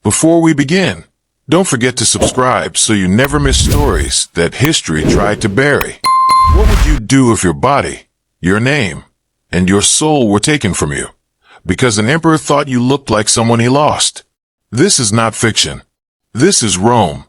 Before we begin, don't forget to subscribe so you never miss stories that history tried to bury. What would you do if your body, your name, and your soul were taken from you because an emperor thought you looked like someone he lost? This is not fiction. This is Rome.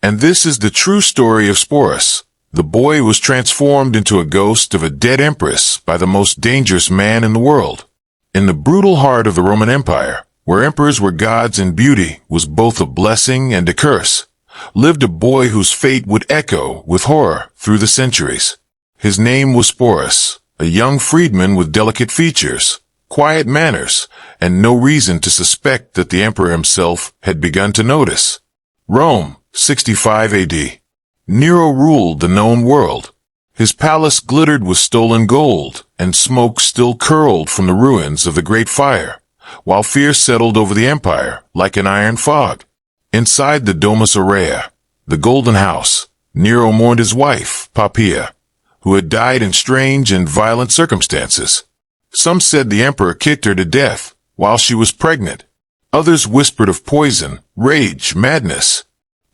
And this is the true story of Sporus. The boy was transformed into a ghost of a dead empress by the most dangerous man in the world. In the brutal heart of the Roman Empire, where emperors were gods and beauty was both a blessing and a curse, lived a boy whose fate would echo with horror through the centuries. His name was Sporus, a young freedman with delicate features, quiet manners, and no reason to suspect that the emperor himself had begun to notice. Rome, 65 AD. Nero ruled the known world. His palace glittered with stolen gold, and smoke still curled from the ruins of the Great Fire, while fear settled over the empire like an iron fog. Inside the Domus Aurea, the Golden House, Nero mourned his wife, Poppaea, who had died in strange and violent circumstances. Some said the emperor kicked her to death while she was pregnant. Others whispered of poison, rage, madness.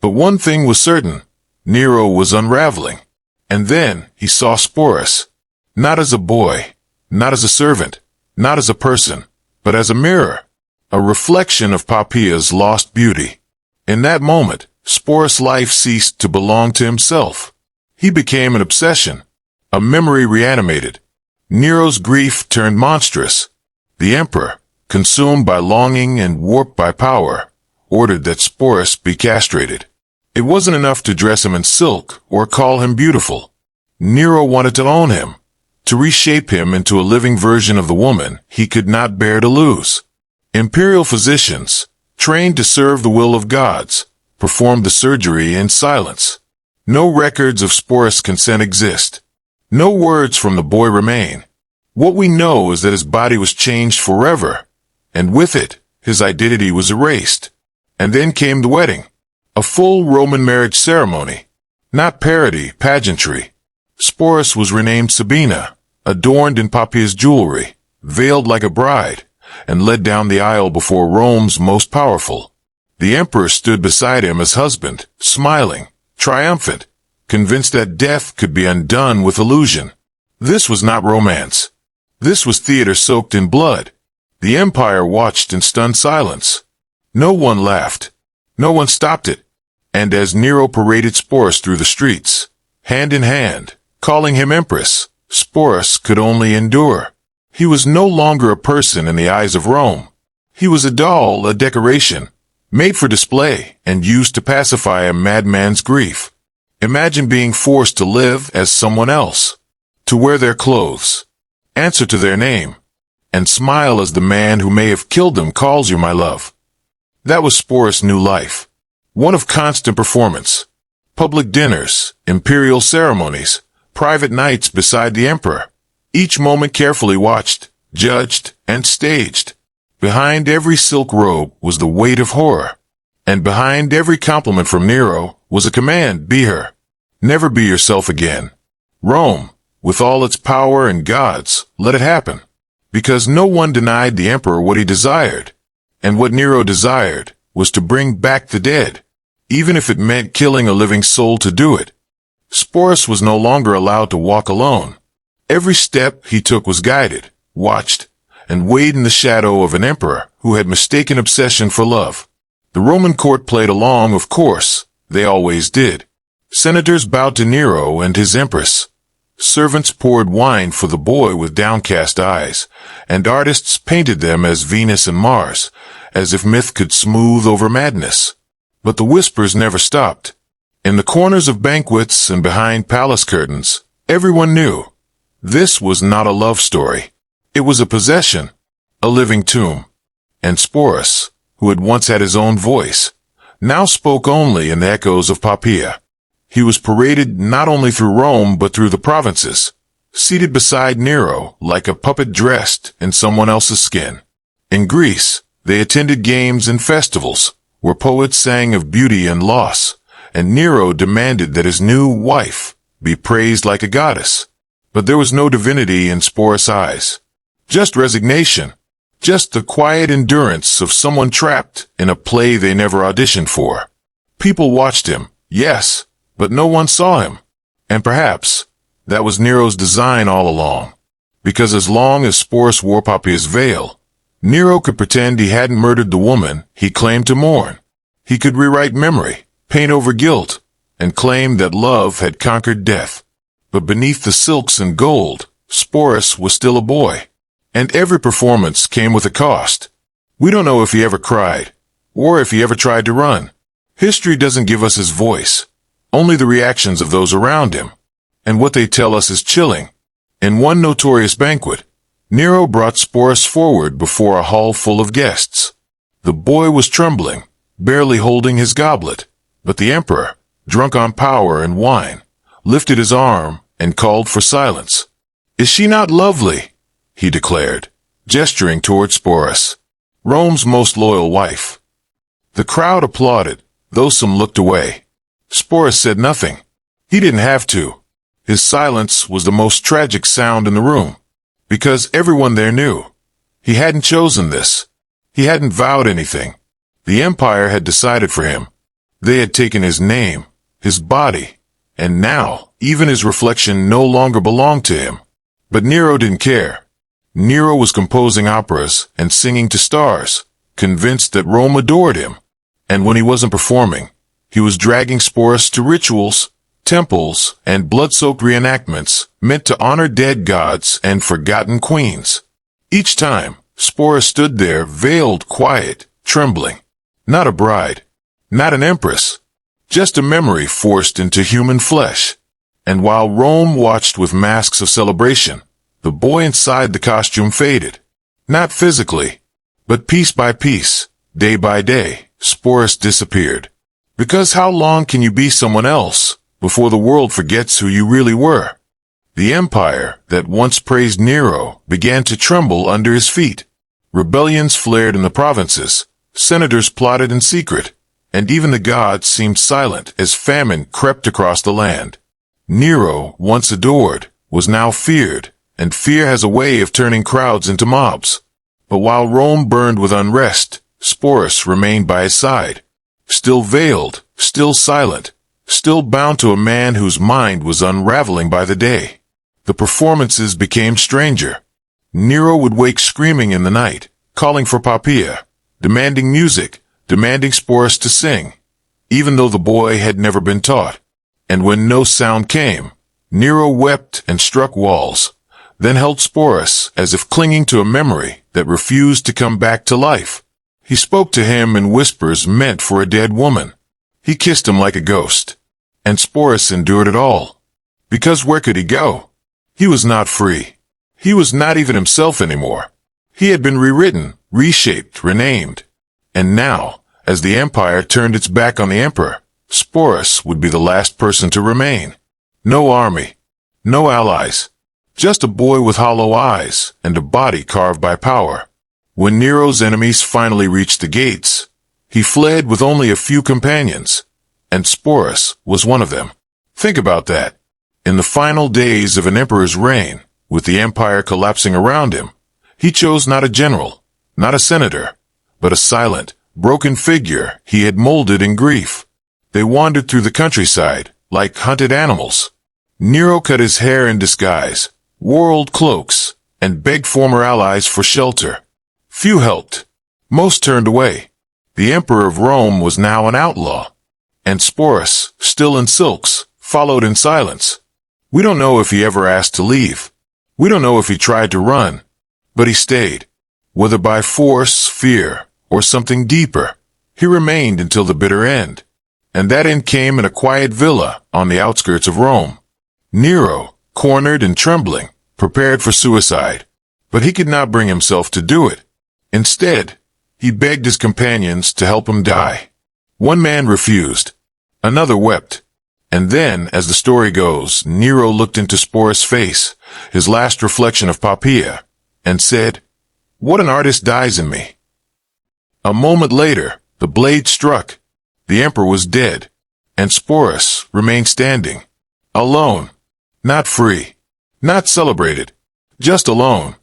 But one thing was certain. Nero was unraveling. And then he saw Sporus, not as a boy, not as a servant, not as a person, but as a mirror, a reflection of Poppaea's lost beauty. In that moment, Sporus' life ceased to belong to himself. He became an obsession, a memory reanimated. Nero's grief turned monstrous. The emperor, consumed by longing and warped by power, ordered that Sporus be castrated. It wasn't enough to dress him in silk or call him beautiful. Nero wanted to own him, to reshape him into a living version of the woman he could not bear to lose. Imperial physicians, trained to serve the will of gods, performed the surgery in silence. No records of Sporus' consent exist. No words from the boy remain. What we know is that his body was changed forever, and with it, his identity was erased. And then came the wedding. A full Roman marriage ceremony, not parody, pageantry. Sporus was renamed Sabina, adorned in Poppaea's jewelry, veiled like a bride, and led down the aisle before Rome's most powerful. The emperor stood beside him as husband, smiling, triumphant, convinced that death could be undone with illusion. This was not romance. This was theater soaked in blood. The empire watched in stunned silence. No one laughed. No one stopped it. And as Nero paraded Sporus through the streets, hand in hand, calling him empress, Sporus could only endure. He was no longer a person in the eyes of Rome. He was a doll, a decoration, made for display and used to pacify a madman's grief. Imagine being forced to live as someone else, to wear their clothes, answer to their name, and smile as the man who may have killed them calls you my love. That was Sporus' new life. One of constant performance. Public dinners, imperial ceremonies, private nights beside the emperor. Each moment carefully watched, judged, and staged. Behind every silk robe was the weight of horror. And behind every compliment from Nero was a command, be her. Never be yourself again. Rome, with all its power and gods, let it happen. Because no one denied the emperor what he desired. And what Nero desired was to bring back the dead, even if it meant killing a living soul to do it. Sporus was no longer allowed to walk alone. Every step he took was guided, watched, and weighed in the shadow of an emperor who had mistaken obsession for love. The Roman court played along, of course. They always did. Senators bowed to Nero and his empress. Servants poured wine for the boy with downcast eyes, and artists painted them as Venus and Mars, as if myth could smooth over madness. But the whispers never stopped. In the corners of banquets and behind palace curtains, everyone knew. This was not a love story. It was a possession, a living tomb. And Sporus, who had once had his own voice, now spoke only in the echoes of Poppaea. He was paraded not only through Rome but through the provinces, seated beside Nero like a puppet dressed in someone else's skin. In Greece, they attended games and festivals, where poets sang of beauty and loss, and Nero demanded that his new wife be praised like a goddess. But there was no divinity in Sporus' eyes, just resignation. Just the quiet endurance of someone trapped in a play they never auditioned for. People watched him, yes, but no one saw him. And perhaps that was Nero's design all along. Because as long as Sporus wore Poppy's veil, Nero could pretend he hadn't murdered the woman he claimed to mourn. He could rewrite memory, paint over guilt, and claim that love had conquered death. But beneath the silks and gold, Sporus was still a boy. And every performance came with a cost. We don't know if he ever cried, or if he ever tried to run. History doesn't give us his voice, only the reactions of those around him. And what they tell us is chilling. In one notorious banquet, Nero brought Sporus forward before a hall full of guests. The boy was trembling, barely holding his goblet, but the emperor, drunk on power and wine, lifted his arm and called for silence. "Is she not lovely?" he declared, gesturing toward Sporus, Rome's most loyal wife. The crowd applauded, though some looked away. Sporus said nothing. He didn't have to. His silence was the most tragic sound in the room, because everyone there knew. He hadn't chosen this. He hadn't vowed anything. The empire had decided for him. They had taken his name, his body, and now even his reflection no longer belonged to him. But Nero didn't care. Nero was composing operas and singing to stars, convinced that Rome adored him. And when he wasn't performing, he was dragging Sporus to rituals, temples, and blood-soaked reenactments meant to honor dead gods and forgotten queens. Each time, Sporus stood there, veiled, quiet, trembling. Not a bride, not an empress, just a memory forced into human flesh. And while Rome watched with masks of celebration, the boy inside the costume faded. Not physically, but piece by piece, day by day, Sporus disappeared. Because how long can you be someone else before the world forgets who you really were? The empire that once praised Nero began to tremble under his feet. Rebellions flared in the provinces, senators plotted in secret, and even the gods seemed silent as famine crept across the land. Nero, once adored, was now feared, and fear has a way of turning crowds into mobs. But while Rome burned with unrest, Sporus remained by his side. Still veiled, still silent, still bound to a man whose mind was unraveling by the day. The performances became stranger. Nero would wake screaming in the night, calling for Poppaea, demanding music, demanding Sporus to sing, even though the boy had never been taught. And when no sound came, Nero wept and struck walls, then held Sporus as if clinging to a memory that refused to come back to life. He spoke to him in whispers meant for a dead woman. He kissed him like a ghost. And Sporus endured it all. Because where could he go? He was not free. He was not even himself anymore. He had been rewritten, reshaped, renamed. And now, as the empire turned its back on the emperor, Sporus would be the last person to remain. No army, no allies, just a boy with hollow eyes and a body carved by power. When Nero's enemies finally reached the gates, he fled with only a few companions, and Sporus was one of them. Think about that. In the final days of an emperor's reign, with the empire collapsing around him, he chose not a general, not a senator, but a silent, broken figure he had molded in grief. They wandered through the countryside, like hunted animals. Nero cut his hair in disguise, wore old cloaks, and begged former allies for shelter. Few helped. Most turned away. The emperor of Rome was now an outlaw. And Sporus, still in silks, followed in silence. We don't know if he ever asked to leave. We don't know if he tried to run. But he stayed. Whether by force, fear, or something deeper, he remained until the bitter end. And that end came in a quiet villa on the outskirts of Rome. Nero, cornered and trembling, prepared for suicide. But he could not bring himself to do it. Instead, he begged his companions to help him die. One man refused. Another wept. And then, as the story goes, Nero looked into Sporus' face, his last reflection of Poppaea, and said, "What an artist dies in me." A moment later, the blade struck. The emperor was dead, and Sporus remained standing, alone, not free, not celebrated, just alone.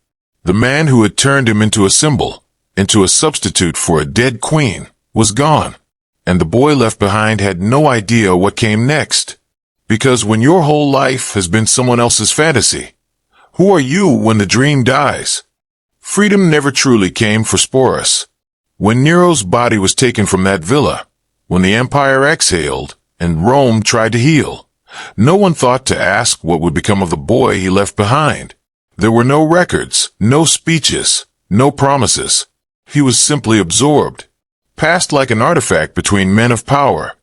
The man who had turned him into a symbol, into a substitute for a dead queen, was gone, and the boy left behind had no idea what came next. Because when your whole life has been someone else's fantasy, who are you when the dream dies? Freedom never truly came for Sporus. When Nero's body was taken from that villa, when the empire exhaled and Rome tried to heal, no one thought to ask what would become of the boy he left behind. There were no records, no speeches, no promises. He was simply absorbed, passed like an artifact between men of power,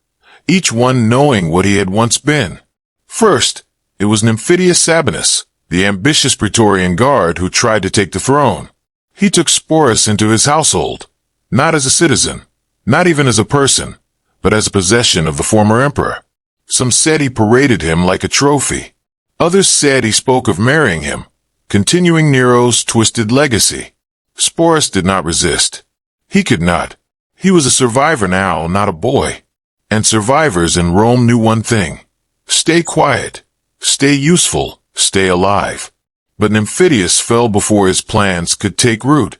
each one knowing what he had once been. First, it was Nymphidius Sabinus, the ambitious Praetorian guard who tried to take the throne. He took Sporus into his household, not as a citizen, not even as a person, but as a possession of the former emperor. Some said he paraded him like a trophy. Others said he spoke of marrying him, continuing Nero's twisted legacy. Sporus did not resist. He could not. He was a survivor now, not a boy. And survivors in Rome knew one thing: stay quiet, stay useful, stay alive. But Nymphidius fell before his plans could take root.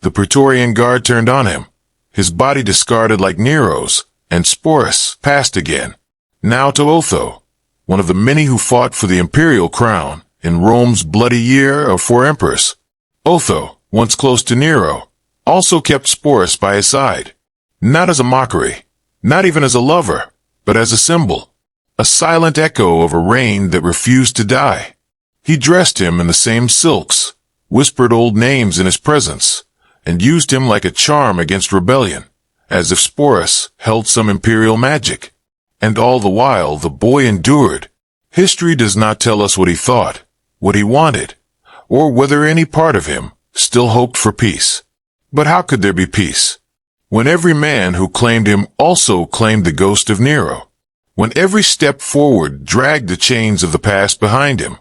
The Praetorian guard turned on him, his body discarded like Nero's, and Sporus passed again. Now to Otho, one of the many who fought for the imperial crown in Rome's bloody year of 4 emperors. Otho, once close to Nero, also kept Sporus by his side, not as a mockery, not even as a lover, but as a symbol, a silent echo of a reign that refused to die. He dressed him in the same silks, whispered old names in his presence, and used him like a charm against rebellion, as if Sporus held some imperial magic. And all the while the boy endured. History does not tell us what he thought, what he wanted, or whether any part of him still hoped for peace. But how could there be peace when every man who claimed him also claimed the ghost of Nero? When every step forward dragged the chains of the past behind him?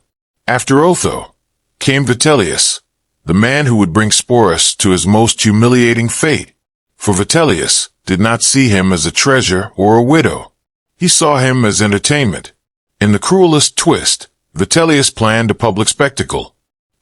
After Otho came Vitellius, the man who would bring Sporus to his most humiliating fate. For Vitellius did not see him as a treasure or a widow. He saw him as entertainment. In the cruelest twist, Vitellius planned a public spectacle,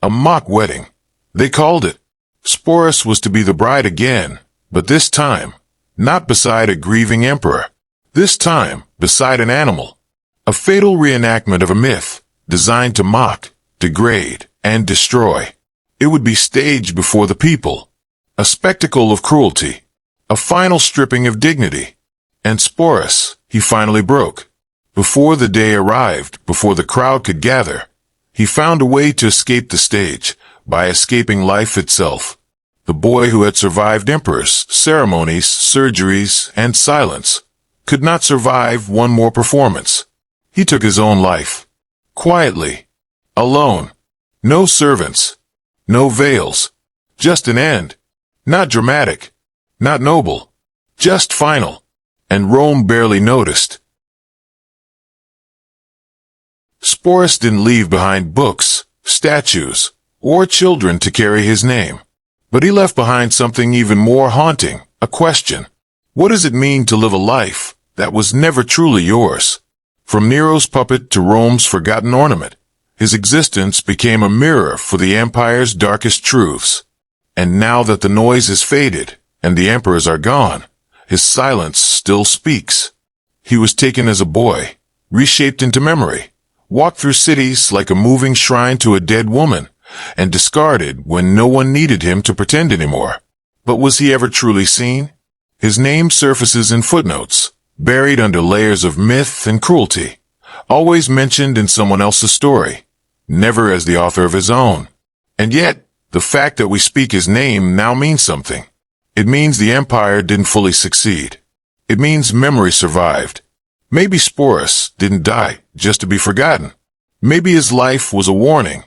a mock wedding. They called it. Sporus was to be the bride again, but this time, not beside a grieving emperor. This time, beside an animal. A fatal reenactment of a myth, designed to mock, degrade, and destroy. It would be staged before the people. A spectacle of cruelty. A final stripping of dignity. And Sporus, he finally broke. Before the day arrived, before the crowd could gather, he found a way to escape the stage, by escaping life itself. The boy who had survived emperors, ceremonies, surgeries, and silence, could not survive one more performance. He took his own life. Quietly. Alone. No servants. No veils. Just an end. Not dramatic. Not noble. Just final. And Rome barely noticed. Sporus didn't leave behind books, statues, or children to carry his name. But he left behind something even more haunting, a question. What does it mean to live a life that was never truly yours? From Nero's puppet to Rome's forgotten ornament, his existence became a mirror for the empire's darkest truths. And now that the noise has faded, and the emperors are gone, his silence still speaks. He was taken as a boy, reshaped into memory, walked through cities like a moving shrine to a dead woman, and discarded when no one needed him to pretend anymore. But was he ever truly seen? His name surfaces in footnotes, buried under layers of myth and cruelty, always mentioned in someone else's story, never as the author of his own. And yet, the fact that we speak his name now means something. It means the empire didn't fully succeed. It means memory survived. Maybe Sporus didn't die just to be forgotten. Maybe his life was a warning,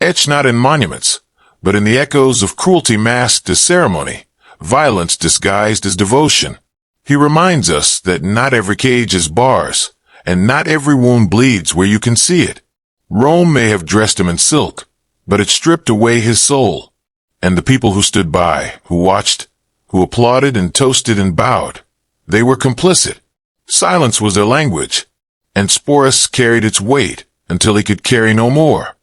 etched not in monuments, but in the echoes of cruelty masked as ceremony, violence disguised as devotion. He reminds us that not every cage is bars, and not every wound bleeds where you can see it. Rome may have dressed him in silk, but it stripped away his soul. And the people who stood by, who watched, who applauded and toasted and bowed, they were complicit. Silence was their language, and Sporus carried its weight until he could carry no more.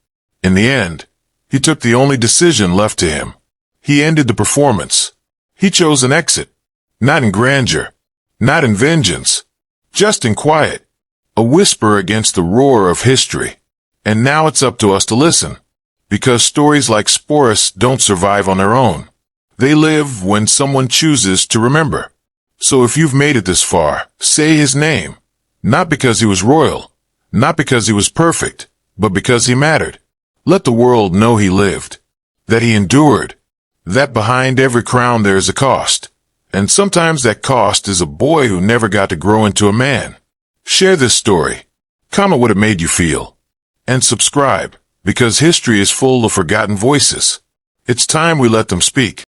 In the end, He took the only decision left to him. He ended the performance. He chose an exit. Not in grandeur. Not in vengeance. Just in quiet. A whisper against the roar of history. And now it's up to us to listen. Because stories like Sporus don't survive on their own. They live when someone chooses to remember. So if you've made it this far, say his name. Not because he was royal. Not because he was perfect. But because he mattered. Let the world know he lived. That he endured. That behind every crown there is a cost. And sometimes that cost is a boy who never got to grow into a man. Share this story. Comment what it made you feel. And subscribe, because history is full of forgotten voices. It's time we let them speak.